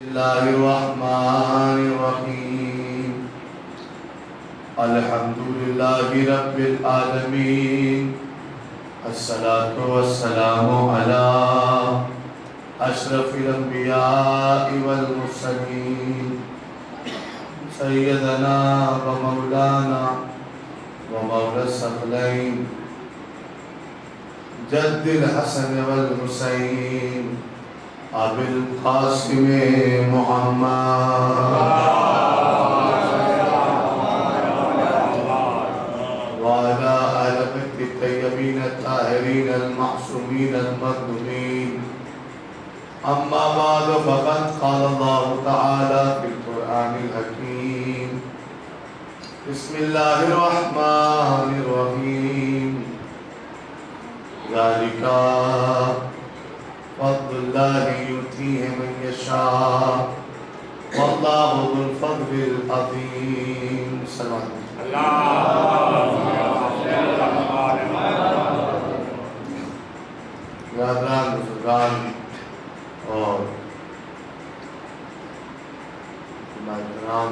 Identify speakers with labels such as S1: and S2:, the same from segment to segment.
S1: اللہ الرحمن الرحیم الحمدللہ رب العالمین الصلاة والسلام علی اشرف الانبیاء والمرسلین سیدنا و مولانا و مولا الثقلین جد الحسن والحسین ابو القاسم محمد وعلى آل بيت الطيبين الطاهرين المعصومين المظلومين أما بعد فقد قال الله تعالى في القرآن الحكيم بسم الله الرحمن الرحيم ذلك فضل الله يؤتيه من يشاء والله ذو الفضل العظيم سلام برادران بزرگان اور کرام،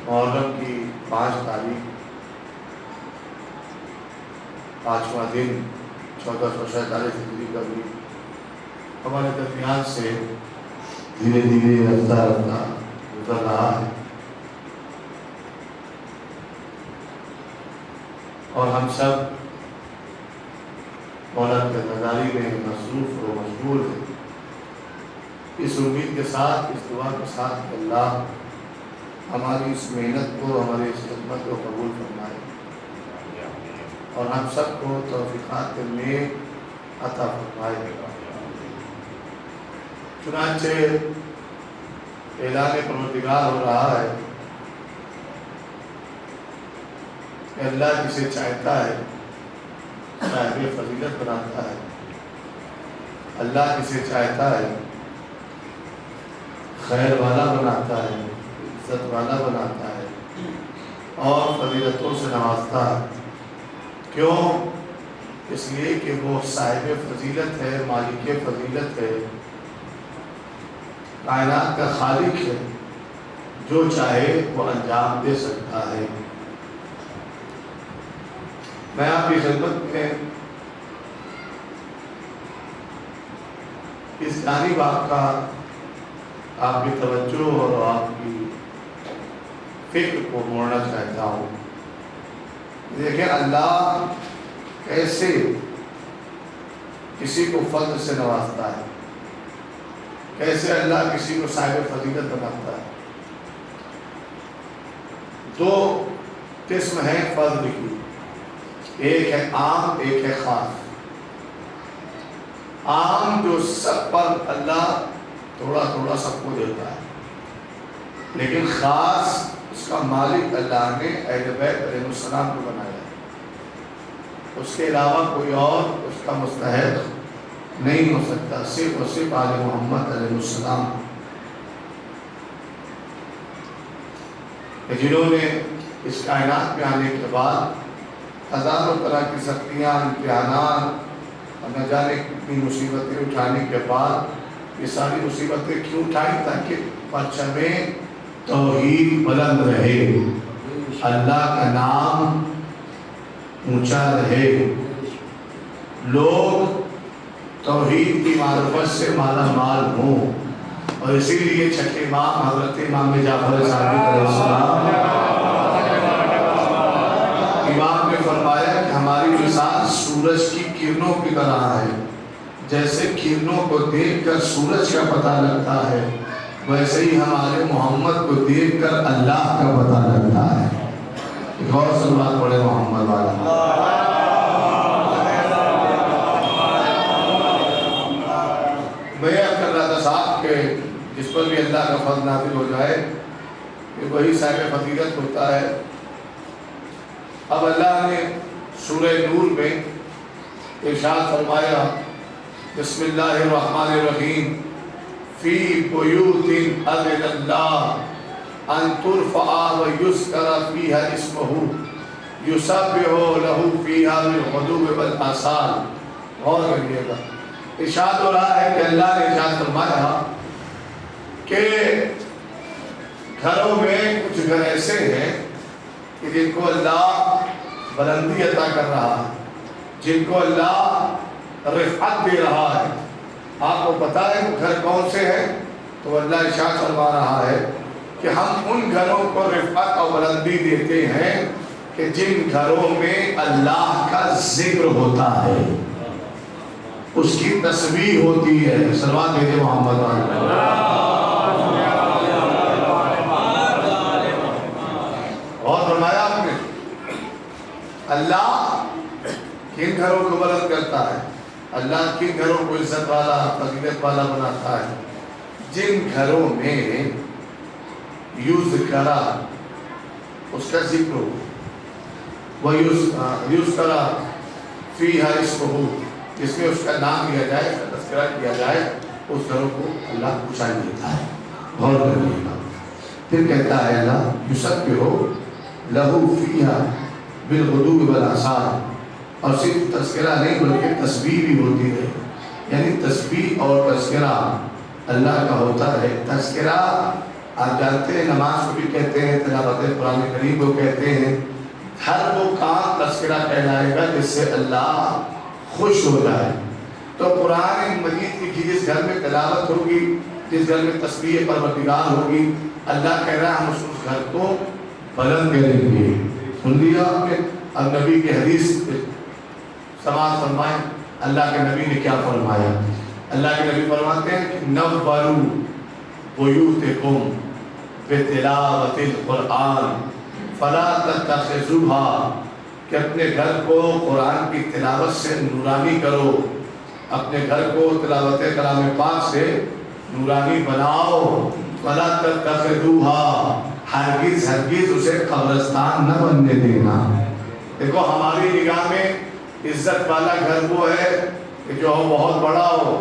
S1: محرم کی 5 تاریخ 5واں دن 1447 ہجری کا بھی ہمارے درمیان سے دھیرے دھیرے رفتہ رفتہ گزر رہا ہے، اور ہم سب مولا کی نظاری میں مصروف و مشغول ہیں، اس امید کے ساتھ، اس دعا کے ساتھ کہ اللہ ہماری اس محنت کو، ہماری اس خدمت کو قبول فرمائے اور ہم سب کو توفیقات میں عطا فرمائے۔ چنانچہ اعلان پروردگار ہو رہا ہے کہ اللہ جسے چاہتا ہے صاحب فضیلت بناتا ہے، اللہ جسے چاہتا ہے خیر والا بناتا ہے، عزت والا بناتا ہے اور فضیلتوں سے نوازتا ہے۔ کیوں؟ اس لیے کہ وہ صاحب فضیلت ہے، مالک فضیلت ہے، کائنات کا خالق ہے، جو چاہے وہ انجام دے سکتا ہے۔ میں آپ کی خدمت میں اس جانب آپ کی توجہ اور آپ کی فکر کو موڑنا چاہتا ہوں۔ دیکھیں اللہ کیسے کسی کو فضل سے نوازتا ہے، کیسے اللہ کسی کو صاحب فضیلت بناتا ہے۔ 2 قسم ہے فضل کی، ایک ہے عام، ایک ہے خاص۔ عام جو سب پر اللہ تھوڑا تھوڑا سب کو دیتا ہے، لیکن خاص اس کا مالک اللہ نے اہل بیت علیہ السلام کو بنایا ہے، اس کے علاوہ کوئی اور اس کا مستحق نہیں ہو سکتا، صرف اور صرف آل محمد علیہ السلام، جنہوں نے اس کائنات میں آنے کے بعد ہزاروں طرح کی سختیاں، امتحانات اور نہ جانے کتنی مصیبتیں اٹھانے کے بعد یہ ساری مصیبتیں کیوں اٹھائیں؟ تاکہ پرچم توحید بلند رہے، اللہ کا نام اونچا رہے، لوگ توحید کی معرفت سے مالا مال ہوں، اور اسی لیے چھٹے امام حضرت امام جعفر صادق علیہ السلام امام نے فرمایا کہ ہماری مثال سورج کی کرنوں کی طرح ہے، جیسے کرنوں کو دیکھ کر سورج کا پتہ لگتا ہے، ویسے ہی ہمارے محمد کو دیکھ کر اللہ کا پتہ لگتا ہے۔ ایک اور سلوات پڑھے محمد والا۔ میں یہ کر رہا تھا صاحب کہ جس پر بھی اللہ کا فضل نازل ہو جائے کہ وہی صاحب فضیلت ہوتا ہے۔ اب اللہ نے سورہ نور میں ارشاد فرمایا، بسم اللہ الرحمن الرحیم، فی بیوت اذن اللہ ان ترفع ویذکر فیہا اسمہ یسبح لہ فیہا بالغدو والآصال۔ غور کریے گا، ارشاد ہو رہا ہے کہ اللہ نے ارشاد فرمایا کہ گھروں میں کچھ گھر ایسے ہیں کہ جن کو اللہ بلندی عطا کر رہا ہے، جن کو اللہ رفعت دے رہا ہے۔ آپ کو پتہ ہے وہ گھر کون سے ہیں؟ تو اللہ ارشاد فرما رہا ہے کہ ہم ان گھروں کو رفعت اور بلندی دیتے ہیں کہ جن گھروں میں اللہ کا ذکر ہوتا ہے، اس کی تسبیح ہوتی ہے۔ صلوات بھیجے محمد علیہ۔ اور فرمایا آپ نے اللہ کن گھروں کو بلند کرتا ہے، اللہ کن گھروں کو عزت والا فضیلت والا بناتا ہے؟ جن گھروں میں یذکر اس کا ذکر ہو، یذکر فیہا اسمہ، جس میں اس کا نام لیا جائے، اس کا تذکرہ کیا جائے، اس گھروں کو اللہ اونچائی دیتا ہے۔ غور کریے گا، پھر کہتا ہے اللہ یسبح لہ فیہا بالغدو والآصال، اور صرف تذکرہ نہیں بلکہ تسبیح بھی ہوتی ہے، یعنی تسبیح اور تذکرہ اللہ کا ہوتا ہے۔ تذکرہ آپ جانتے ہیں نماز کو بھی کہتے ہیں، تلاوت قرآن کریم کو کہتے ہیں، ہر وہ کام تذکرہ کہلائے گا جس سے اللہ خوش ہو جائے۔ تو قرآن مجید کی جس گھر میں تلاوت ہوگی، جس گھر میں تسبیح پروردگار ہوگی، اللہ کہہ رہا ہے ہم اس گھر کو بلند کریں گے۔ سن لیا آپ نے؟ اب نبی کی حدیث سماعت فرمائیں، اللہ کے نبی نے کیا فرمایا؟ اللہ کے نبی فرماتے ہیں کہ نوّروا بیوتکم بتلاوت القرآن فلا تتخذوها، کہ اپنے گھر کو قرآن کی تلاوت سے نورانی کرو، اپنے گھر کو تلاوت کلام پاک سے نورانی بناؤ۔ فلا تتخذوها، ہرگز ہرگز اسے قبرستان نہ بننے دینا۔ دیکھو ہماری نگاہ میں عزت والا گھر وہ ہے کہ جو بہت بڑا ہو،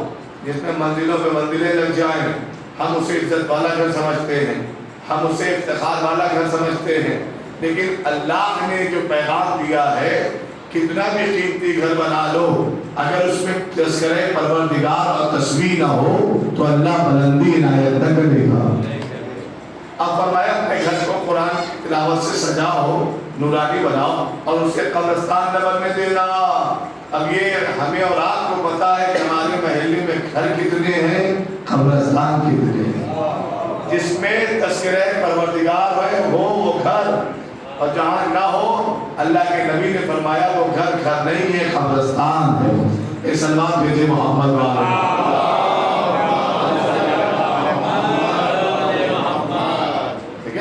S1: جس میں منزلوں پہ منزلیں لگ جائیں، ہم اسے عزت والا گھر سمجھتے ہیں، ہم اسے افتخار والا گھر سمجھتے ہیں۔ لیکن اللہ نے جو پیغام دیا ہے، کتنا بھی قیمتی گھر بنا لو، اگر اس میں تذکرہ پروردگار اور تسبیح نہ ہو تو اللہ بلندی عنایت نہ کرے گا۔ اب فرمایا اپنے گھر کو قرآن کی تلاوت سے سجاؤ، نورانی بناؤ، اور اس کے قبرستان نہ بننے دینا۔ اب یہ ہمیں اور آپ کو پتا ہے کہ ہمارے محلے میں گھر کتنے ہیں، قبرستان کتنے ہیں۔ جس میں تذکرہ پروردگار ہو وہ گھر، اور جہاں نہ ہو، اللہ کے نبی نے فرمایا وہ گھر گھر نہیں ہے، قبرستان ہے۔ اے سلمان بھیجے محمد والا۔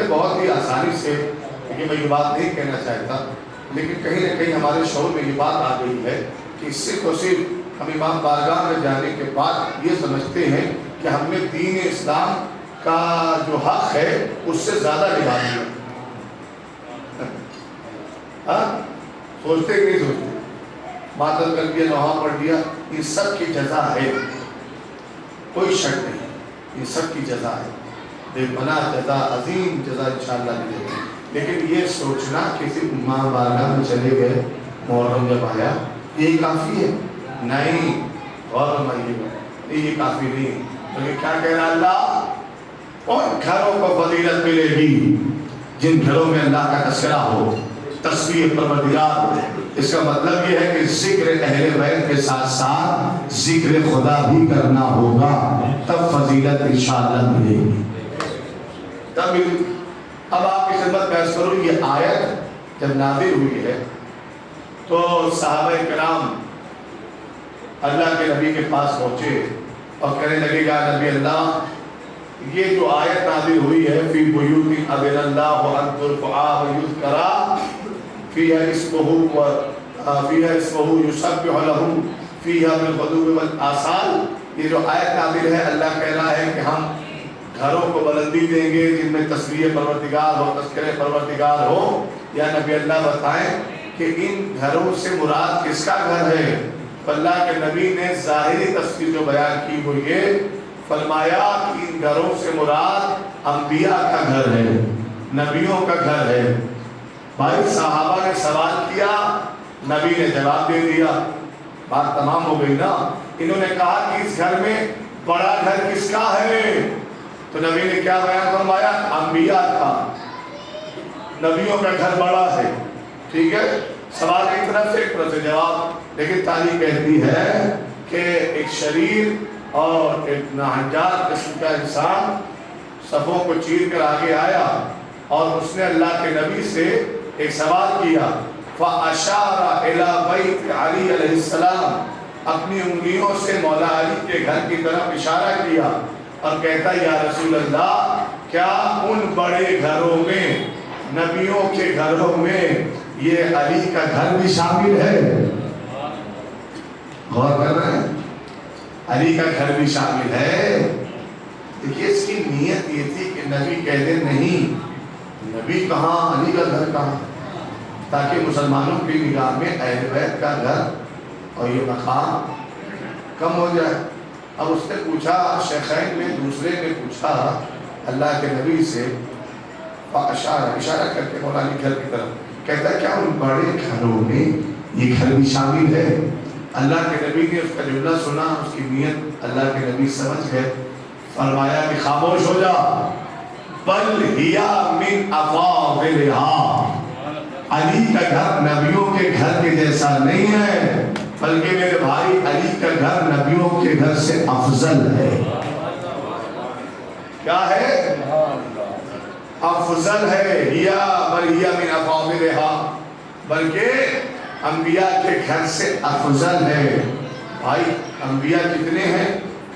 S1: بہت ہی آسانی سے، لیکن میں یہ بات نہیں کہنا چاہتا، لیکن کہیں نہ کہیں ہمارے شعور میں یہ بات آ گئی ہے کہ صرف اور صرف ہم امام بارگاہ میں جانے کے بعد یہ سمجھتے ہیں کہ ہم نے دین اسلام کا جو حق ہے اس سے زیادہ نبھا دیا۔ سوچتے کہ نہیں سوچتے؟ ماتم کر دیا، نوحہ پڑھ دیا، یہ سب کی جزا ہے، کوئی شک نہیں، یہ سب کی جزا ہے، بے پناہ جزا، عظیم جزا انشاءاللہ ملے گی۔ لیکن یہ سوچنا کسی امام بارگاہ میں چلے گئے، محرم جب آیا، یہ کافی ہے؟ نہیں، غور فرمائیے گا، یہ کافی نہیں، بلکہ کیا کہہ رہا اللہ؟ اور گھروں کو فضیلت ملے گی جن گھروں میں اللہ کا تذکرہ ہو، تسبیح پروردگار ہو۔ اس کا مطلب یہ ہے کہ ذکر اہل بیت کے ساتھ ساتھ ذکر خدا بھی کرنا ہوگا، تب فضیلت انشاءاللہ ملے گی۔ اب آپ کی خدمت میں عرض کروں، یہ آیت جب نازل ہوئی ہے تو صحابہ کرام اللہ کے نبی کے پاس پہنچے اور کہنے لگے گا نبی اللہ، یہ جو آیت نازل ہوئی ہے فی بیوت اذن اللہ ان ترفع ویذکر فیہا اسمہ یسبح لہ فیہا بالغدو والآصال، یہ جو آیت نازل ہے اللہ کہہ رہا ہے کہ ہم گھروں کو بلندی دیں گے جن میں تسبیح پروردگار ہو، تذکرہ پروردگار ہو۔ یا نبی اللہ بتائیں کہ ان گھروں سے مراد کس کا گھر ہے؟ اللہ کے نبی نے ظاہری تفسیر جو بیان کی وہ یہ فرمایا کہ ان گھروں سے مراد انبیاء کا گھر ہے، نبیوں کا گھر ہے۔ بھائی صحابہ نے سوال کیا، نبی نے جواب دے دیا، بات تمام ہو گئی نا. انہوں نے کہا کہ اس گھر میں بڑا گھر کس کا ہے؟ تو نبی نے کیا بیان فرمایا؟ انبیاء کا. نبیوں کا گھر بڑا ہے. ٹھیک ہے، سوال ایک طرف سے ایک طرف سے جواب. لیکن تاریخ کہتی ہے کہ ایک شریر اور ایک ناہنجار قسم کا انسان صفوں کو چیر کر آگے آیا اور اس نے اللہ کے نبی سے ایک سوال کیا. فَأَشَارَ إِلَى بَيْتِ عَلِيَّ علیہ السلام، اپنی انگلیوں سے مولا علی کے گھر کی طرف اشارہ کیا اور کہتا یا رسول اللہ، کیا ان بڑے گھروں میں، نبیوں کے گھروں میں یہ علی کا گھر بھی شامل ہے؟ غور کر رہے ہیں؟ علی کا گھر بھی شامل ہے. دیکھیے اس کی نیت یہ تھی کہ نبی کہہ دے نہیں، نبی کہاں، علی کا گھر کہاں، تاکہ مسلمانوں کی نگاہ میں اہل بیت کا گھر اور یہ مقام کم ہو جائے. اب اس نے پوچھا، شیخین میں دوسرے نے پوچھا اللہ کے نبی سے، اشارہ کر کے مولا علی گھر کی طرف، کہتا ہے کیا ان بڑے گھروں میں یہ گھر بھی شامل ہے؟ اللہ کے نبی نے اس کا جملہ سنا، اس کی نیت اللہ کے نبی سمجھ گئے. فرمایا کہ خاموش ہو جا، بل ہیا من افاضلھا، علی کا گھر نبیوں کے گھر کے جیسا نہیں ہے، بلکہ میرے بھائی علی کا گھر نبیوں کے گھر سے افضل ہے. کیا ہے؟ افضل ہے. ہیا بل ہیا من افاضلھا، بلکہ انبیاء کے گھر سے افضل ہے. بھائی انبیاء کتنے ہیں؟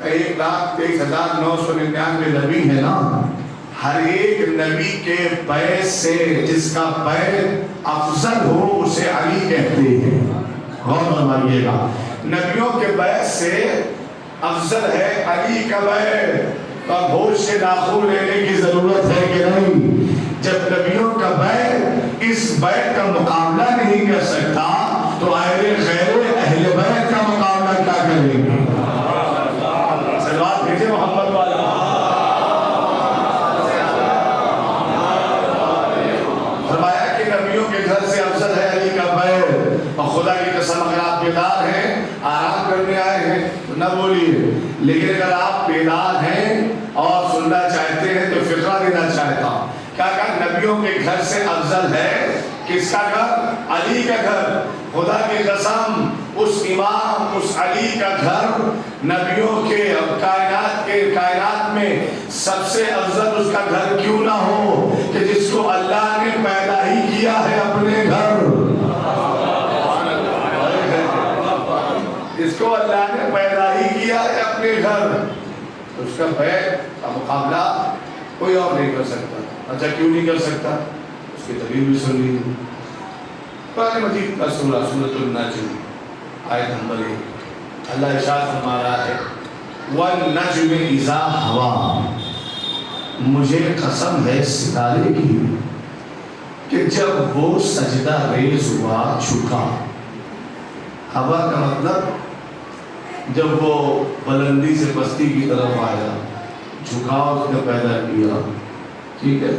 S1: 1,23,999 نبی ہیں نا. ہر ایک نبی کے بیت سے جس کا بیت افضل ہو اسے علی کہتے ہیں. غور فرمائیے گا، نبیوں کے بیت سے افضل ہے علی کا بیت. تو اب ہوش سے ناخن لینے کی ضرورت ہے کہ نہیں؟ جب نبیوں کا بیت اس بیت کا مقابلہ نہیں کر سکتا تو غیر اہل بیت کا مقابلہ کیا کریں گے؟ سلوات بھیجے محمد والا. فرمایا کہ نبیوں کے گھر سے افضل ہے علی کا بیت. اور خدا کی قسم اگر آپ بیدار ہیں، آرام کرنے آئے ہیں تو نہ بولیے، لیکن اگر آپ بیدار ہیں اور سننا چاہتے ہیں تو فقرہ دینا چاہتا ہوں. کیا کہا؟ نبیوں کے گھر سے افضل ہے کس کا گھر؟ علی کا گھر. خدا کی قسم اس امام، اس علی کا گھر نبیوں کے کائنات میں سب سے افضل اس کا گھر کیوں نہ ہو کہ جس کو اللہ نے پیدا ہی کیا ہے اپنے گھر. جس کو اللہ نے پیدا ہی کیا ہے اپنے گھر، اس کا بیت کا مقابلہ کوئی اور نہیں کر سکتا. اچھا کیوں نہیں کر سکتا؟ اس کی دلیل بھی سن لیجیے. قرآن مجید کا سورہ سورۃ النجم آیت نمبر 1 اللہ ارشاد فرما رہا ہے وَالنَّجْمِ إِذَا هَوَىٰ، مجھے قسم ہے ستارے کی کہ جب وہ سجدہ ریز ہوا، جھکا. ہوا کا مطلب جب وہ بلندی سے پستی کی طرف آیا، جھکاؤ اس نے پیدا کیا. ٹھیک ہے،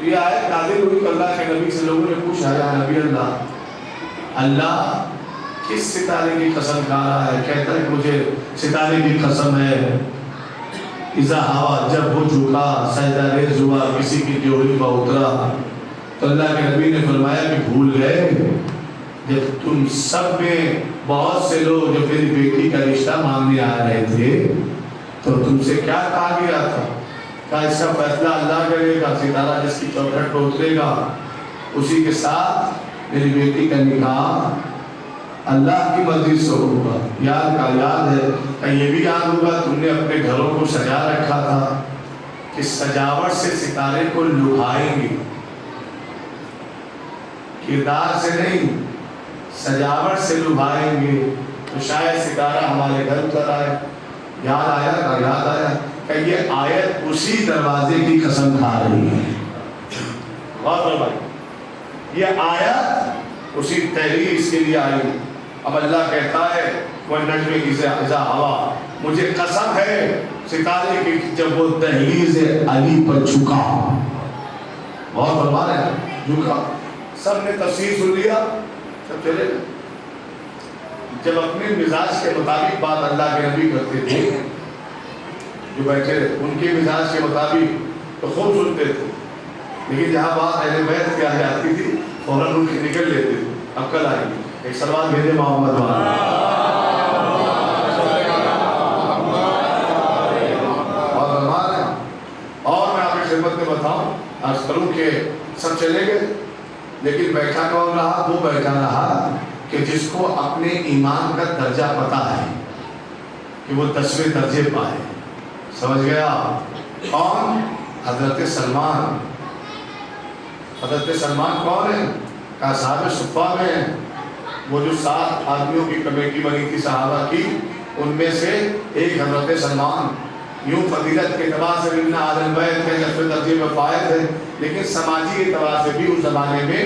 S1: یہ آیت نازل ہوئی. اللہ کے نبی سے لوگوں نے پوچھا یا نبی اللہ کس ستارے کی قسم کھا رہا ہے؟ کہتا ہے کہ مجھے ستارے کی قسم ہے. اذا ہوا، جب وہ جھکا، سجدہ ریز ہوا، کسی کی جوڑی پر اترا. تو اللہ کے نبی نے فرمایا کہ بھول گئے جب تم سب میں بہت سے لوگ جو میری بیٹی کا رشتہ مانگنے آ رہے تھے تو تم سے کیا کہا گیا تھا؟ کہا اس کا فیصلہ اللہ کرے گا. ستارہ جس کی چوکھٹ پہ اترے گا اسی کے ساتھ میری بیٹی کا نکاح اللہ کی مرضی سے ہوگا. یاد ہے کہ یہ بھی یاد ہوگا تم نے اپنے گھروں کو سجا رکھا تھا کہ سجاوٹ سے ستارے کو لبھائیں گے، کردار سے نہیں، سجاوٹ سے لبھائیں گے تو شاید ستارہ ہمارے گھر اتر آئے. یاد آیا کہ یہ آیت اسی دروازے کی قسم کھا رہی ہے. غور بھائی، یہ آیت اسی تحریر اس کے لیے آئی. اب اللہ کہتا ہے وَالنَّجْمِ إِذَا هَوَىٰ، مجھے قسم ہے ستارے کی جب وہ دہلیز علی پر جھکا. غور فرما رہے ہیں، جھکا. سب نے تفسیر سن لیا، سب چلے گئے. جب اپنے مزاج کے مطابق بات اللہ کے نبی کرتے تھے، جو بیٹھے ان کے مزاج کے مطابق تو خوب سنتے تھے، لیکن جہاں بات اہل بیت کی آتی تھی فوراً ان کے نکل لیتے تھے. اب کل آئیں گے ایک سلوات بھیجے محمد اور میں آپ کی خدمت میں بتاؤں، عرض کروں کہ سب چلے گئے، لیکن بیٹھا کون رہا؟ وہ بیٹھا رہا کہ جس کو اپنے ایمان کا درجہ پتا ہے کہ وہ 10ویں درجے پائے. سمجھ گیا؟ کون؟ حضرت سلمان. حضرت سلمان کون ہے؟ کہا صحابہ صفہ میں ہیں. وہ جو 7 آدمیوں کی کمیٹی بنی تھی صحابہ کی، ان میں سے ایک حضرت سلمان. یوں فضیلت کے اعتبار سے ابن اہل بیت کے 10ویں درجے میں فائز ہے، لیکن سماجی اعتبار سے بھی اس زمانے میں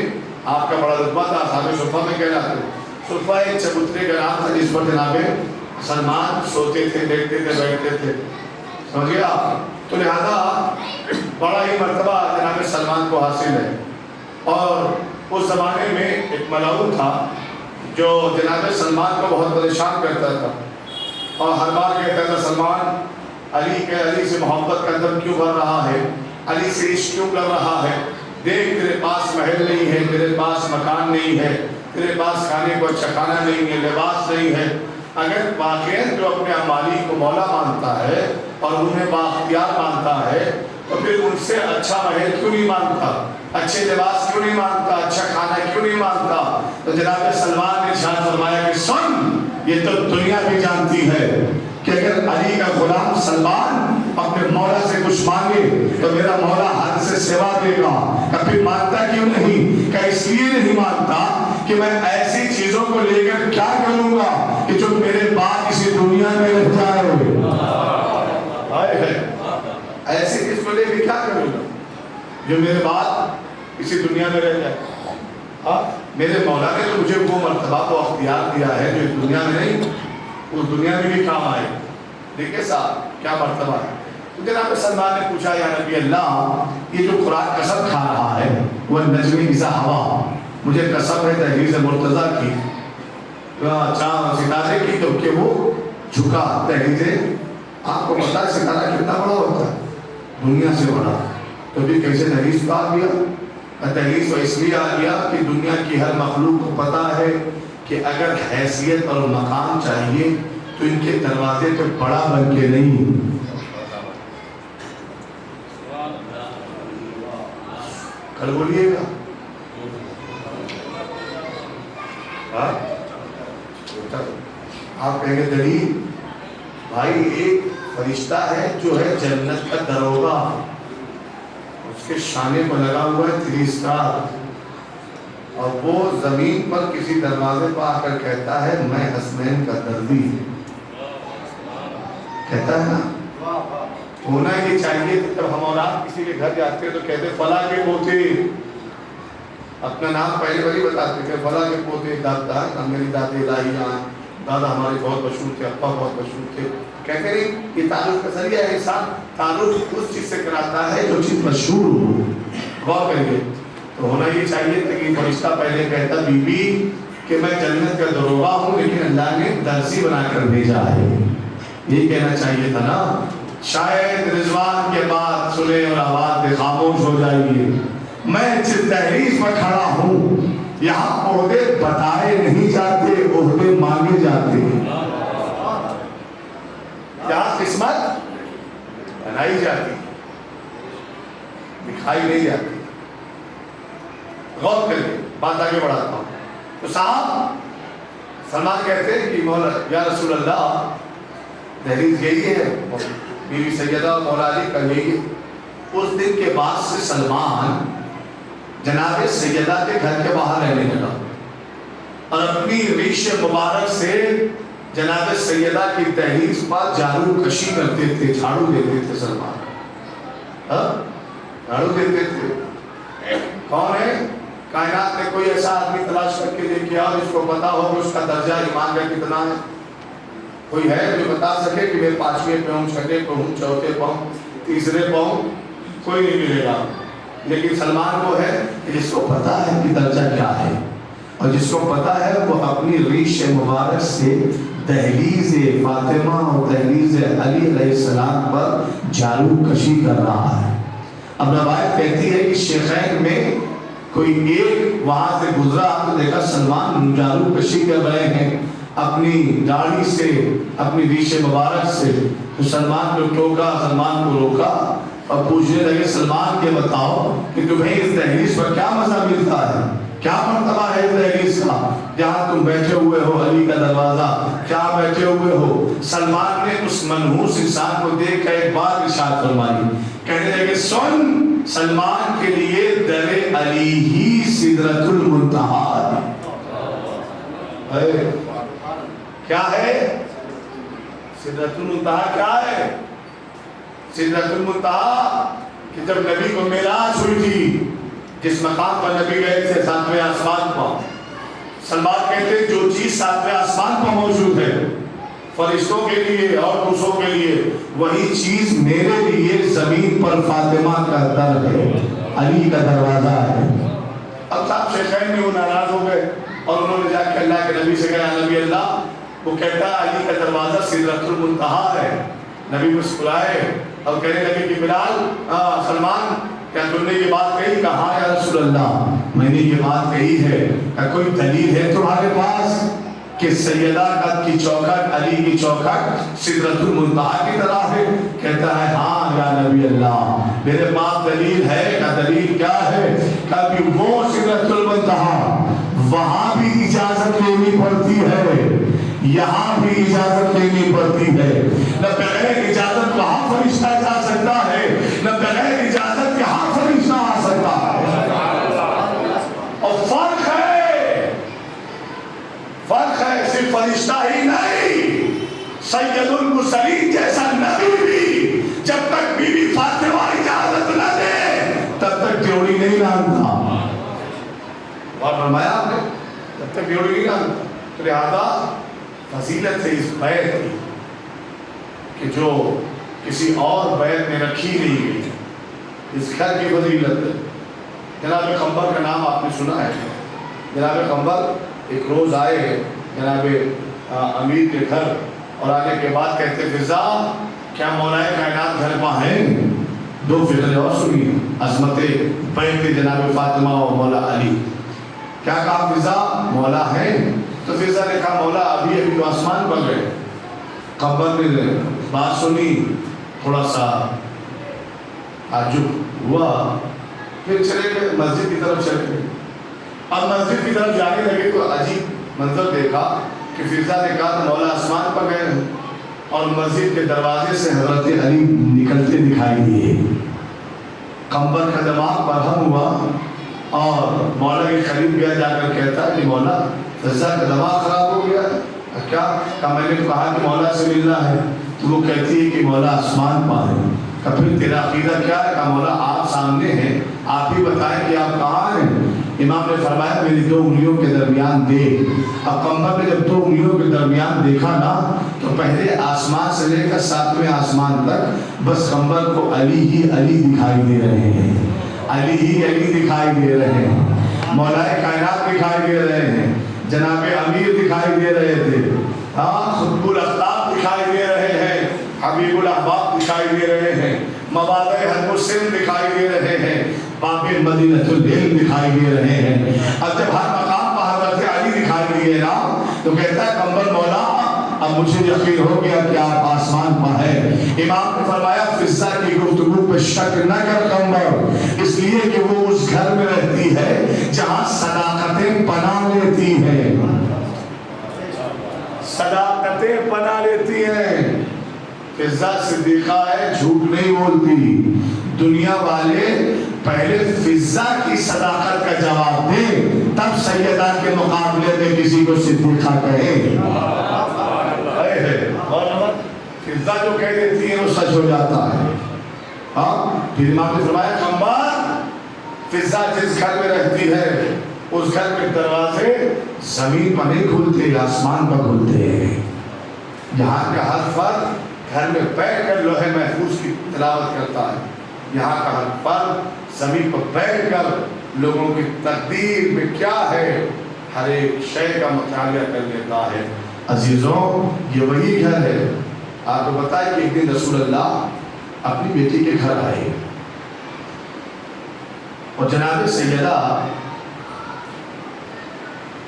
S1: آپ کا بڑا رتبہ تھا. صحابہ صفہ میں کہلاتے. صفہ ایک چبوترے کا نام تھا جس پر جناب سلمان سوتے تھے، لیٹتے تھے، بیٹھتے تھے. سمجھ گیا؟ تو لہذا بڑا ہی مرتبہ جناب سلمان کو حاصل ہے. اور اس زمانے میں ایک ملعون تھا جو جناب سلمان کو بہت پریشان کرتا تھا، اور ہر بار کہتا تھا سلمان علی سے محبت کا دم کیوں بھر رہا ہے، علی سے عشق کیوں کر رہا ہے، دیکھ تیرے پاس محل نہیں ہے، تیرے پاس مکان نہیں ہے، تیرے پاس کھانے کو اچھا کھانا نہیں ہے، لباس نہیں ہے. اگر واقعی جو اپنے مالک کو مولا مانتا ہے اور انہیں بااختیار مانتا ہے تو پھر ان سے اچھا محل کیوں نہیں مانگتا، اچھے لباس کیوں نہیں مانگتا، اچھا کھانا کیوں نہیں مانگتا؟ تو جناب سلمان نے ارشاد فرمایا کہ سن، یہ تو دنیا بھی جانتی ہے کہ اگر علی کا غلام سلمان اپنے مولا سے کچھ مانگے تو میرا مولا حد سے سوا دے گا. کبھی مانگتا کیوں نہیں؟ کہ اس لیے نہیں مانگتا کہ میں ایسی چیزوں کو لے کر کیا کروں گا کہ جو میرے بعد اسی دنیا میں رہ جائے. ایسی چیز کو لے کے کیا کروں گا جو میرے بعد اسی دنیا میں رہ جائے. میرے مولا نے تو مجھے وہ مرتبہ کو اختیار دیا ہے جو اس دنیا میں نہیں اس دنیا میں بھی کام آئے. دیکھیں صاحب کیا مرتبہ ہے. تو جناب سلمان نے پوچھا یا نبی اللہ، یہ جو قرآن قسم کھا رہا ہے وہ نجم اذا ہوا، مجھے قسم ہے تحریر مرتضیٰ کی، چاند ستارے کی، تو کہ وہ جھکا. تحریر آپ کو پتا ہے ستارہ کتنا بڑا ہوتا ہے؟ دنیا سے بڑا. تو بھی کیسے تحریر آ گیا؟ تحریر تو اس لیے آ گیا کہ دنیا کی ہر مخلوق کو پتا ہے کہ اگر حیثیت اور مقام چاہیے تو ان کے دروازے پہ بڑا بن کے نہیں. کل بولیے گا آپ کہیں گے دلیل بھائی ایک فرشتہ ہے جو ہے جنت کا دروگا، اس کے شانے پر لگا ہوا ہے 3 اسٹار، اور وہ زمین پر کسی دروازے پر آ کر کہتا ہے میں حسنین کا دردی، کہتا ہے نا. ہونا یہ چاہیے کہ جب ہم اور آپ کسی کے گھر جاتے ہیں تو کہتے فلاں کے پوتے، اپنا نام پہلے وہی بتاتے کہ فلاں کے پوتے دادا، میری دادی الہیہ، دادا ہمارے بہت مشہور تھے، ابا بہت مشہور تھے. کہتے نہیں یہ تعارف کا ذریعہ ہے. انسان تعارف اس چیز سے کراتا ہے جو چیز مشہور ہو. غور کریے. تو ہونا یہ چاہیے تھا کہ فرشتہ پہلے کہتا بی بی کہ میں جنت کا دروگا ہوں، لیکن اللہ نے درسی بنا کر بھیجا ہے. یہ کہنا چاہیے تھا نا. شاید رضوان کے بعد سنے اور آواز خاموش ہو جائے گی. میں جس تحریر پر کھڑا ہوں یہاں عہدے بتائے نہیں جاتے، عہدے مانگے جاتے ہیں. یہاں قسمت بنائی جاتی، دکھائی نہیں جاتی. غور کریے، بات آگے بڑھاتا ہوں. تو صاحب سلمان کہتے ہیں کہ مولا یا رسول اللہ دہلیز یہی ہے، بیوی سیدہ مولا علی کا یہی ہے. اس دن کے بعد سے سلمان جناب سیدہ کے گھر کے باہر رہنے لگا اور اپنی ریش مبارک سے جناب سیدہ کی تحریر پر جھاڑو کشی کرتے تھے، جھاڑو دیتے تھے. سلمان جھاڑو دیتے تھے. کون ہے؟ کائنات میں کوئی ایسا آدمی تلاش کر کے دیکھا اور اس کو پتا ہو کہ اس کا درجہ ایمان کا کتنا ہے؟ کوئی ہے جو بتا سکے کہ میں 5ویں پاؤں، 6ویں پاؤں، 4تھے پاؤں، 3رے پاؤں؟ کوئی نہیں ملے گا. لیکن سلمان کو ہے جس کو پتا ہے کہ درجہ کیا ہے. اور جس کو پتا ہے وہ اپنی ریش مبارک سے دہلیز فاطمہ اور دہلیز علی علیہ السلام پر جارو کشی کر رہا ہے۔ اب روایت کہتی ہے کہ شیخین میں کوئی ایک وہاں سے گزرا، آپ نے دیکھا سلمان جارو کشی کر رہے ہیں اپنی داڑھی سے، اپنی ریش مبارک سے، تو سلمان کو ٹوکا، سلمان کو روکا اور پوچھنے لگے سلمان کے بتاؤ کہ تمہیں اس دہلیز پر کیا مزہ ملتا ہے، کیا مرتبہ ہے اس دہلیز کا جہاں تم بیٹھے ہوئے ہو، علی کا دروازہ کیا بیٹھے ہوئے ہو؟ سلمان نے اس منحوس انسان کو دیکھ کر ایک بات ارشاد فرمائی، کہنے لگے سن، سلمان کے لیے در علی ہی سدرۃ المنتہا ہے۔ کیا ہے سدرۃ المنتہا؟ کیا ہے سدرۃ المنتہا؟ کہ جب نبی کو معراج ہوئی تھی، جس مقام پر نبی گئے تھے 7ویں آسمان پر، سلمان کہتے ہیں جو چیز 7ویں آسمان پر موجود ہے فرشتوں کے لیے اور دوسروں کے لیے، وہی چیز میرے لیے زمین پر فاطمہ کا در ہے، علی کا دروازہ ہے۔ اب صاحب شیخین میں وہ ناراض ہو گئے اور انہوں نے جا کے اللہ کے نبی سے کہا نبی اللہ، وہ کہتا ہے علی کا دروازہ سدرۃ المنتہا ہے۔ نبی مسکرائے اور کہنے لگے کہ بلال، سلمان، کیا تم نے یہ بات کہی؟ کہا یا رسول اللہ میں نے یہ بات کہی ہے۔ کیا کوئی دلیل ہے تمہارے پاس کہ سیدہ قد کی چوکھٹ، علی کی چوکھٹ سدرۃ المنتہا کی طرح ہے؟ کہتا ہے ہاں یا نبی اللہ میرے پاس دلیل ہے۔ کیا دلیل کیا ہے؟ کہ وہ سدرۃ المنتہا وہاں بھی اجازت لینی پڑتی ہے، یہاں بھی اجازت لینی پڑتی ہے، نہ بغیر اجازت وہاں فرشتہ جا سکتا ہے، نہ بغیر اجازت یہاں فرشتہ آ سکتا ہے۔ اور فرق ہے صرف فرشتہ ہی نہیں، سید المرسلین جیسا نبی بھی جب تک بی بی فاطمہ اجازت نہ دے تب تک ڈیوڑی نہیں لاتا۔ اور فرمایا آپ نے تب تک ڈیوڑی نہیں لاتا۔ تو لہذا فضیلت ہے اس بیعت کی کہ جو کسی اور بیعت میں رکھی نہیں گئی، اس گھر کی فضیلت ہے۔ جناب قنبر کا نام آپ نے سنا ہے۔ جناب قنبر ایک روز آئے جناب امیر کے گھر اور آنے کے بعد کہتے فضا کیا مولا کائنات گھر پہ ہیں؟ دو فضلیں اور سنیے، عظمت بیعت جناب فاطمہ و مولا علی۔ کیا کہا فضا؟ مولا ہیں؟ تو فضا نے کہا مولا ابھی ابھی تو آسمان پر گئے۔ قنبر نے بات سنی، تھوڑا سا تعجب ہوا، پھر چلے گئے مسجد کی طرف چلے گئے۔ اب مسجد کی طرف جانے لگے تو عجیب منظر دیکھا کہ فضا نے کہا تو مولا آسمان پر گئے ہیں اور مسجد کے دروازے سے حضرت علی نکلتے دکھائی دیے۔ قنبر کا دماغ برہم ہوا اور مولا کے قریب گیا، جا کر کہتا ہے کہ مولا فضا کا دماغ خراب ہو گیا۔ کیا کہ میں نے تو کہا کہ مولا سے ملنا ہے، تو وہ کہتی ہے کہ مولا آسمان پر ہے۔ کہ پھر تیرا عقیدہ کیا ہے؟ کہ مولا آپ سامنے ہیں، آپ ہی بتائیں کہ آپ کہاں ہیں۔ امام نے فرمایا میری دو انگلیوں کے درمیان دیکھ۔ اب قنبر نے جب دو انگلیوں کے درمیان دیکھا نا تو پہلے آسمان سے لے کر 7ویں آسمان تک بس قنبر کو علی ہی علی دکھائی دے رہے ہیں، علی ہی علی دکھائی دے رہے ہیں، مولا کائنات دکھائی دے رہے ہیں، جناب امیر دکھائی دے رہے تھے، خطب الاقطاب دکھائی دے رہے ہیں، حبیب الاحباب دکھائی دے رہے ہیں، مواضع حد السن دکھائی دے رہے ہیں، باب مدینۃ العلم دکھائی دے رہے ہیں۔ اب جب ہر مقام پر حضرت علی دکھائی دیے نا تو کہتا ہے قنبر مولا اب مجھے یقین ہو گیا کہ آپ آسمان پر ہیں۔ امام نے فرمایا فضا کی گفتگو پہ شک نہ کر قنبر، اس لیے کہ وہ اس گھر میں رہتی ہے جہاں صداقتیں پناہ لیتی ہیں، صداقتیں پناہ لیتی ہیں۔ فضا صدیقہ ہے، جھوٹ نہیں بولتی۔ دنیا والے پہلے فضا کی صداقت کا جواب دیں تب سیدہ کے مقابلے میں کسی کو صدیقہ کہیں۔ فضا جو کہہ دیتی ہے وہ سچ ہو جاتا ہے۔ پھر امام نے فرمایا قنبر فضا جس گھر میں رہتی ہے اس گھر کے دروازے زمین پر نہیں کھلتے، آسمان پر کھلتے ہیں۔ یہاں کا ہر فرد گھر میں بیٹھ کر لوح محفوظ کی تلاوت کرتا ہے، یہاں کا ہر فرد زمین پر بیٹھ کر لوگوں کی تقدیر میں کیا ہے، ہر ایک شے کا مطالعہ کر لیتا ہے۔ عزیزوں، یہ وہی گھر ہے، آپ کو پتا ہے کہ ایک دن رسول اللہ اپنی بیٹی کے گھر آئے اور جناب سیدہ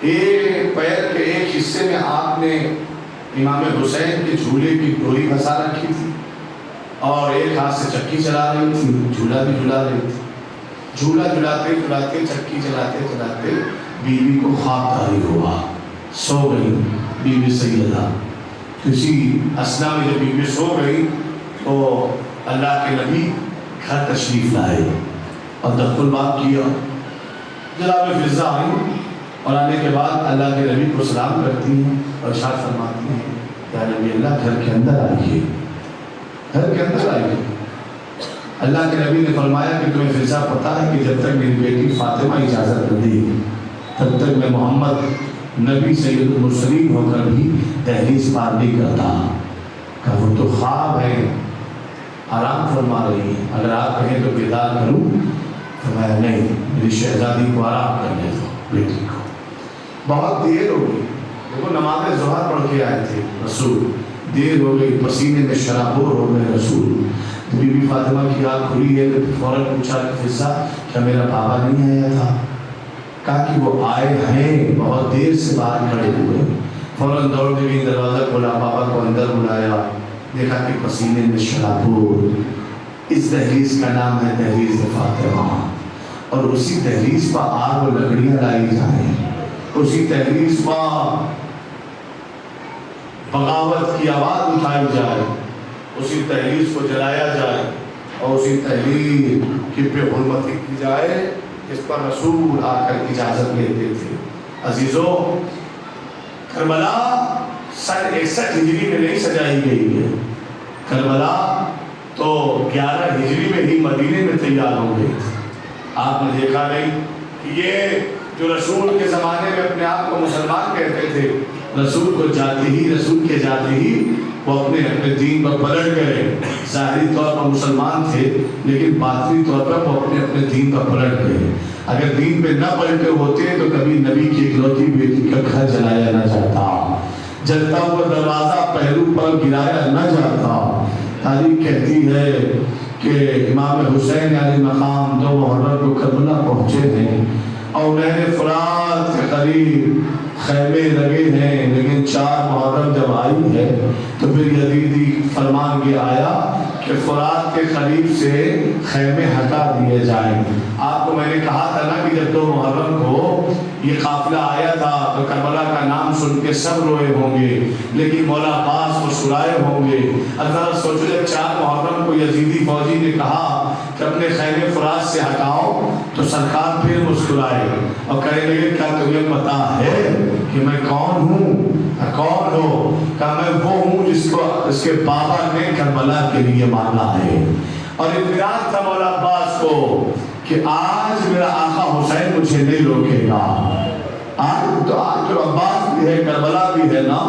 S1: ایک پیر کے ایک حصے میں آپ نے امام حسین کے جھولے کی ڈوری پھنسا رکھی تھی اور ایک ہاتھ سے چکی چلا رہی تھی، جھولا بھی جھلا رہی تھی۔ جھولا جھلاتے جھلاتے چکی چلاتے چلاتے بیوی کو خواب طاری ہوا، سو گئی بیوی سیدہ۔ کسی اثنا میں جب بیوی سو گئی تو اللہ کے نبی گھر تشریف لائے اور دخل الباب کیا۔ جناب فضہ آئی اور آنے کے بعد اللہ کے نبی کو سلام کرتی ہیں اور ارشاد فرماتی ہیں، یا نبی اللہ گھر کے اندر آئیے، گھر کے اندر آئیے۔ اللہ کے نبی نے فرمایا کہ تمہیں فضہ پتہ ہے کہ جب تک میری بیٹی فاطمہ اجازت نہ دی تب تک میں محمد نبی سید المرسلین ہو کر بھی دہلیز پار نہیں کرتا۔ کہ وہ تو خواب ہے، آرام فرما رہی ہے، اگر آپ کہیں تو بیدار کروں؟ فرمایا نہیں، میری شہزادی کو آرام کرنے دو، بیٹی کو۔ بہت دیر ہو گئی، دیکھو نماز ظہر پڑھ کے آئے تھے رسول، دیر ہو گئی، پسینے میں شرابور ہو گئے رسول۔ بی بی فاطمہ کی آنکھ کھلی ہے تو فوراً پوچھا کہ فضہ کیا میرا بابا نہیں آیا تھا؟ کہا کہ وہ آئے ہیں، بہت دیر سے باہر کھڑے ہوئے۔ فوراً دوڑ دی، دروازہ کھولا، بابا کو اندر بلایا، دیکھا کہ پسینے میں شرابور۔ اس دہلیز کا نام ہے دہلیز فاطمہ، اور اسی دہلیز پر آگ و لکڑیاں لائی جائیں، اسی دہلیز پر بغاوت کی آواز اٹھائی جائے، اسی دہلیز کو جلایا جائے اور اسی دہلیز کی بے حرمتی کی جائے جس پر رسول آ کر اجازت لیتے تھے۔ عزیزوں، کربلا سن 61 ہجری میں نہیں سجائی گئی ہے، کربلا تو 11 ہجری میں ہی مدینے میں تیار ہو گئی تھی۔ آپ نے دیکھا نہیں کہ یہ جو رسول کے زمانے میں اپنے آپ کو مسلمان کہتے تھے، رسول کو جاتے ہی، رسول کے جاتے ہی وہ اپنے دین پر پلٹ گئے۔ ظاہری طور پر مسلمان تھے لیکن باطنی طور پر وہ اپنے دین پر پلٹ گئے۔ اگر دین پہ نہ پلٹے ہوتے تو کبھی نبی کی اکلوتی بیٹی کا گھر جلایا نہ جاتا، جلتا ہوا دروازہ پہلو پر گرایا نہ جاتا۔ تاریخ کہتی ہے کہ امام حسین علیہ مقام 2 محرم کو کربلا پہنچے ہیں اور نہر فرات کے قریب خیمے لگے ہیں، لیکن 4 محرم جب آئی ہے تو پھر یزیدی فرمان یہ آیا کہ فرات کے قریب سے خیمے ہٹا دیے جائیں۔ آپ کو میں نے کہا تھا نا کہ جب 2 محرم کو یہ قافلہ آیا تھا تو کربلا کا نام سن کے سب روئے ہوں گے، لیکن مولا عباس مسکرائے ہوں گے۔ اللہ سوچو، جب 4 محرم کو یزیدی فوجی نے کہا کہ اپنے خیمے فرات سے ہٹاؤ تو سرکار پھر مسکرائے اور کہنے لگے کیا تمہیں پتا ہے کہ میں کون ہوں؟ کون ہو؟ کہ میں وہ ہوں جس کے بابا نے کربلا کے لیے مانا ہے۔ اور اطمینان تھا مولا عباس کو کہ آج میرا آقا حسین مجھے نہیں روکے گا۔ آج تو عباس بھی ہے، کربلا بھی ہے نا،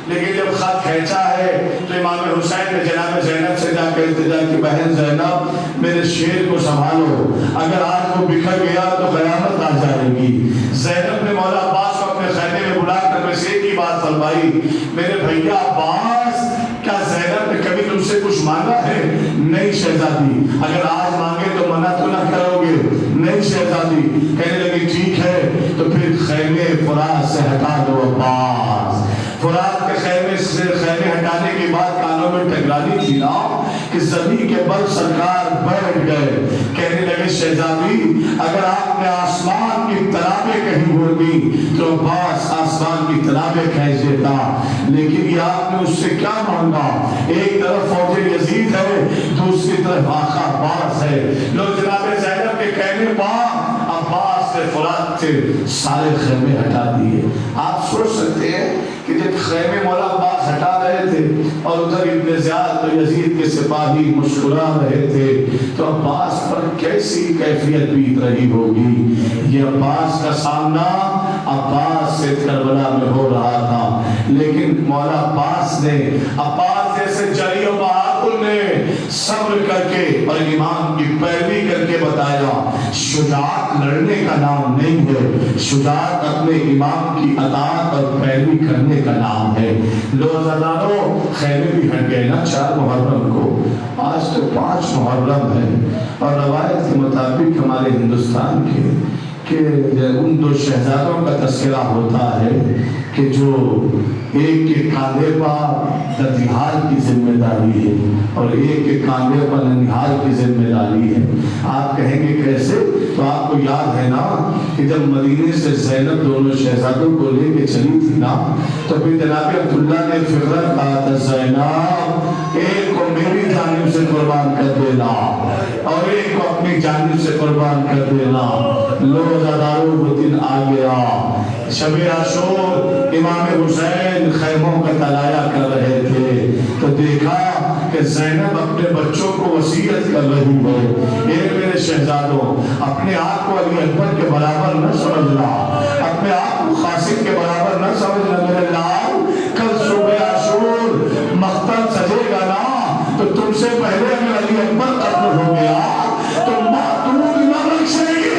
S1: لیکن جب خط کھینچا ہے تو امام حسین نے جناب زینب سے جا کے التجا کی، بہن زینب میرے شیر کو سنبھالو، اگر آج وہ بکھر گیا تو قیامت آ جائے گی۔ زینب نے مولا عباس کو اپنے خیمے میں بلا کر بس ایک ہی بات فرمائی، میرے بھیا عباس کیا زینب نے کبھی تم سے کچھ مانگا ہے؟ نہیں شہزادی۔ اگر آج مانگے تو منع تو نہ کرو گے؟ نہیں شہزادی۔ کہنے لگی ٹھیک ہے تو پھر خیمے فرات سے ہٹا دو عباس۔ فرات کے خیمے سے خیمے ہٹانے کے بعد کانوں میں ٹکرانی تھی نا کہ زمین کے بل سرکار بیٹھ گئے، کہنے لگے شہزادی اگر آپ نے آسمان کی تلابیں کہیں ہوگی تو عباس آسمان کی تلابیں کھینچ دیتا، لیکن یہ آپ نے اس سے کیا مانگا؟ ایک طرف فوج یزید ہے، دوسری طرف آقا عباس ہے۔ لوگ جناب زینب کے کہنے پر عباس نے فرات سے سارے خیمے ہٹا دیے۔ آپ سوچ سکتے ہیں کہ جب خیمے مولا عباس ہٹا رہے تھے اور ادھر ابن زیاد تو یزید کے سپاہی مسکرا رہے تھے تو عباس پر کیسی کیفیت بیت رہی ہوگی۔ یہ عباس کا سامنا عباس سے کربلا میں ہو رہا تھا، لیکن مولا عباس نے عباس جیسے جری و بہار
S2: تحمل نے صبر کر کے اور ایمان کی پیروی کر کے بتایا شجاعت لڑنے کا نام نہیں ہے، شجاعت اپنے امام کی اطاعت اور پیروی کرنے کا نام ہے۔ روزاداروں خیمے بھی ہٹ گئے نا 4 محرم کو، آج تو 5 محرم ہے، اور روایت کے مطابق ہمارے ہندوستان کے کہ ان 2 شہزادوں کا تذکرہ ہوتا ہے کہ جو ایک کے کاندھے پر ددیہال کی ذمہ داری ہے اور ایک کے کاندھے پر ننہال کی ذمہ داری ہے۔ آپ کہیں گے کیسے؟ تو آپ کو یاد ہے نا کہ جب مدینے سے زینب دونوں شہزادوں کو لے کے چلی تھی نا، تو پھر جناب عبداللہ نے فکر کہا تھا زینب ایک کو میری جانب سے قربان کر دینا اور ایک کو اپنی جانب سے قربان کر دینا۔ روزاداروں وہ دن آ گیا، شب عاشور امام حسین خیموں کا طلایہ کر رہے تھے تو دیکھا کہ زینب اپنے بچوں کو وصیت کر رہی ہے، اے میرے شہزادوں اپنے آپ کو علی اکبر کے برابر نہ سمجھنا، اپنے آپ کو قاسم کے برابر نہ سمجھنا میرے لال، کل صبح عاشور مقتل سجے گا نا تو تم سے پہلے اگر علی اکبر قتل ہو گیا تو معتوق نہ بخشے گی۔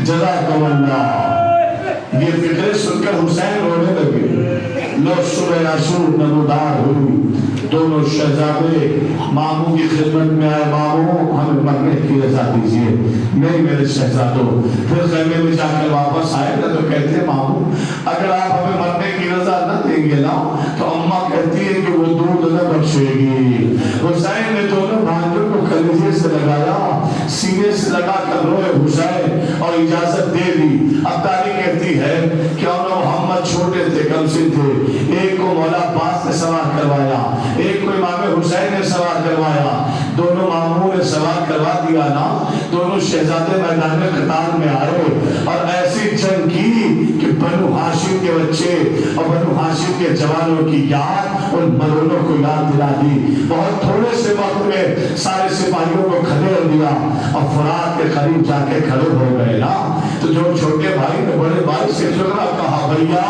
S2: جزاکم اللہ۔ یہ فکریں سن کر حسین رونے لگے۔ لو صبح عاشور نمودار ہوئی، دونوں شہزادے ماموں کی خدمت میں آئے، ماموں ہمیں مرنے کی رضا دیجئے۔ نہیں میرے شہزادوں، پھر خیمے میں جا کر واپس آئے نا تو کہتے ماموں اگر آپ ہمیں مرنے کی رضا نہ دیں گے نا تو اماں کہتی ہے کہ وہ دودھ نہ بخشے گی۔ حسین نے دونوں بھائیوں کو کلیجے سے لگایا، سینے سے لگا کر روئے حسین اور اجازت دے دی۔ اب تاریخ کہتی ہے کہ انہوں محمد چھوٹے تھے، کم سن تھے، ایک کو مولا عباس نے سوار کروایا، ایک کو امام حسین نے سوار کروایا، دونوں ماموں نے سوار کروا دیا نا، دونوں شہزادے میدان قتال میں آئے اور ایسی جنگ کی کہ بنو ہاشم کے بچے اور بنو ہاشم کے جوانوں کی یاد ان مرونوں کو یاد دلا دی۔ بہت تھوڑے سے وقت میں سارے سپاہیوں کو کھڑے دیا اور فرات کے قریب جا کے کھڑے ہو گئے نا، تو جو چھوٹے بھائی نے بڑے بھائی سے فکرہ کہا بھیا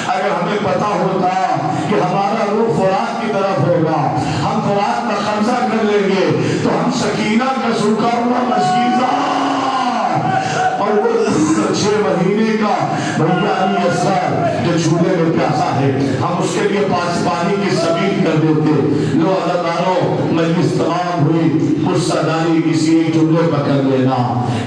S2: اگر ہمیں پتا ہوتا کہ ہمارا روح فرات کی طرف ہوگا، ہم فرات کا قبضہ کر لیں گے تو ہم سکینہ کا سوکھا ہوا مشکیزہ اور 6 مہینے کا بھیا علی اصغر جو چولہے میں پیاسا ہے ہم اس کے لیے پانی کی سبیل کر دیتے۔ لو اللہ تعالیٰ مجلس تمام ہوئی، قصہ داری کسی ایک جملے پر کر لینا۔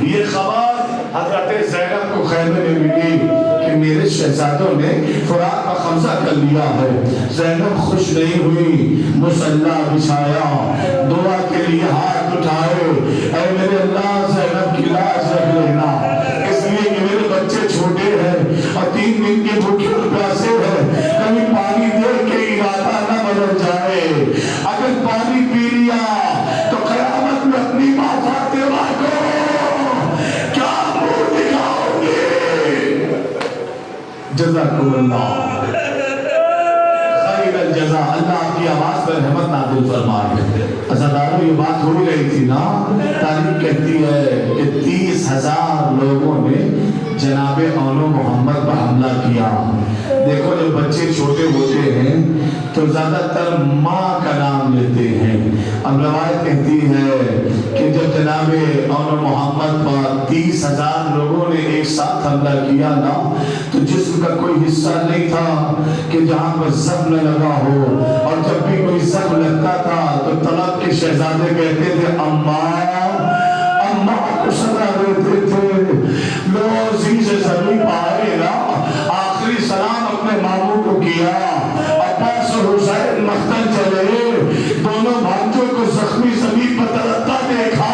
S2: یہ خبر حضرت زینب کو خیمے میں ملی کہ میرے شہزادوں نے فرات کا قبضہ کر لیا ہے۔ زینب خوش نہیں ہوئی، مصلی بچھایا، دعا کے لیے ہاتھ اٹھائے، اے میرے اللہ زینب کی لاج رکھ لینا، اس لیے کہ میرے بچے چھوٹے ہیں اور 3 دن کے بھوکے اور پیاسے ہیں، کبھی پانی دے کے ارادہ نہ بدل جائے، اگر پانی پی لیا تو قیامت میں اپنی ماں فاطمہ کو کیا منہ دکھاؤ گے؟ جزاکم اللہ خیر الجزا۔ اللہ آپ کی آواز پر رحمت نازل فرمائے۔ عزیزانو یہ بات ہو رہی تھی نا، تاریخ کہتی ہے کہ 30,000 لوگوں نے جناب اون محمد پر حملہ کیا۔ دیکھو جب بچے چھوٹے ہوتے ہیں تو زیادہ تر ماں کا نام لیتے ہیں۔ اب روایت کہتی ہے کہ جب جناب اون محمد پر 30,000 لوگوں نے ایک ساتھ حملہ کیا نا تو جسم کا کوئی حصہ نہیں تھا کہ جہاں پر زخم نہ لگا ہو، اور جب بھی کوئی زخم لگتا تھا تو طلب کے شہزادے کہتے تھے اماں کو سزا دیتے تھے۔ لو عزیز زمین پائے نا آخری سلام اپنے ماموں کو کیا، عباس اور حسین مقتل چلے، دونوں بھانجوں کو زخمی زمین پر تلتا دیکھا،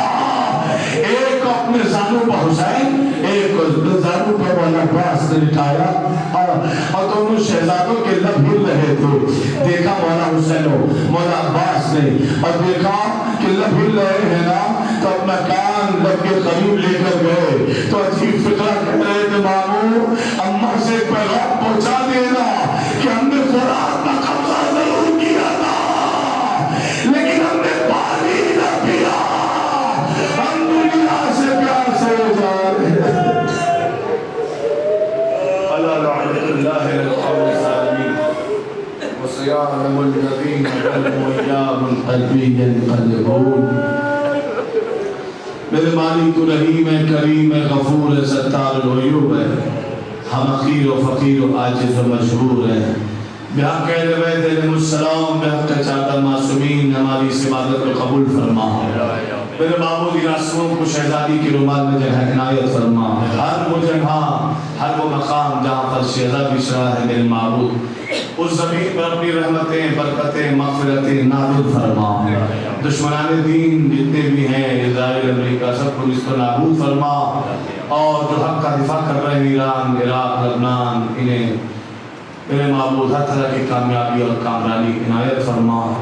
S2: ایک کو اپنے زانوں پر حسین، ایک کو زانوں پر مولا عباس نے لٹایا اور دونوں شہزادوں کے لب ہل رہے تھے۔ دیکھا مولا حسین و مولا عباس نے اور دیکھا کہ لب ہل رہے ہیں نا تو اپنا کان لب کے قریب لے کر گئے تو عجیب فکرہ کہہ رہے تھے ماموں اماں سے پیغام پہنچا دینا کہ ہم نے فرات کا قبضہ ضرور کیا تھا لیکن ہم نے پانی نہ پیا، ہم دنیا سے پیار سے جا رہے ہیں۔ اللہ لعنت اللہ القوم الظالمین وسيعلم الذين ظلموا قلبی ينقلبون۔ میرے مالک تو رحیم ہے، کریم ہے، غفور ہے، ستار العیوب ہے، ہم حقیر و فقیر و عاجز و مجبور ہیں۔ بحق اہل بیت علیہ السلام، بحق چادر معصومین، ہماری اس عبادت کو قبول فرما۔ میرے معبود ان آنسوؤں کو شہزادی کے رومال میں جگہ عنایت فرما۔ ہر وہ جگہ، ہر وہ مقام جہاں پر شہزادی شرح ہے میرے معبود، اس زمین پر اپنی رحمتیں، برکتیں، مغفرتیں نازل فرما۔ دشمنان دین جتنے بھی ہیں، اسرائیل، امریکہ، سب کو اس پر نابود فرما، اور جو حق کا دفاع کر رہے ہیں ایران، عراق، لبنان، انہیں میرے معبود ہر طرح کی کامیابی اور کامرانی عنایت فرما۔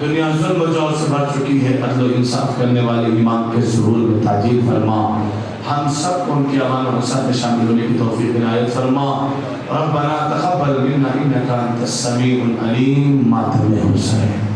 S2: دنیا ظلم و جور سے بھر چکی ہے، عدل و انصاف کرنے والے امام کے ظہور میں تاجیل فرما۔ ہم سب کو ان کی امان و حسن میں شامل ہونے کی توفیق عنایت فرما۔ ربنا تقبل منا انک انت السمیع العلیم۔ ماتم حسین۔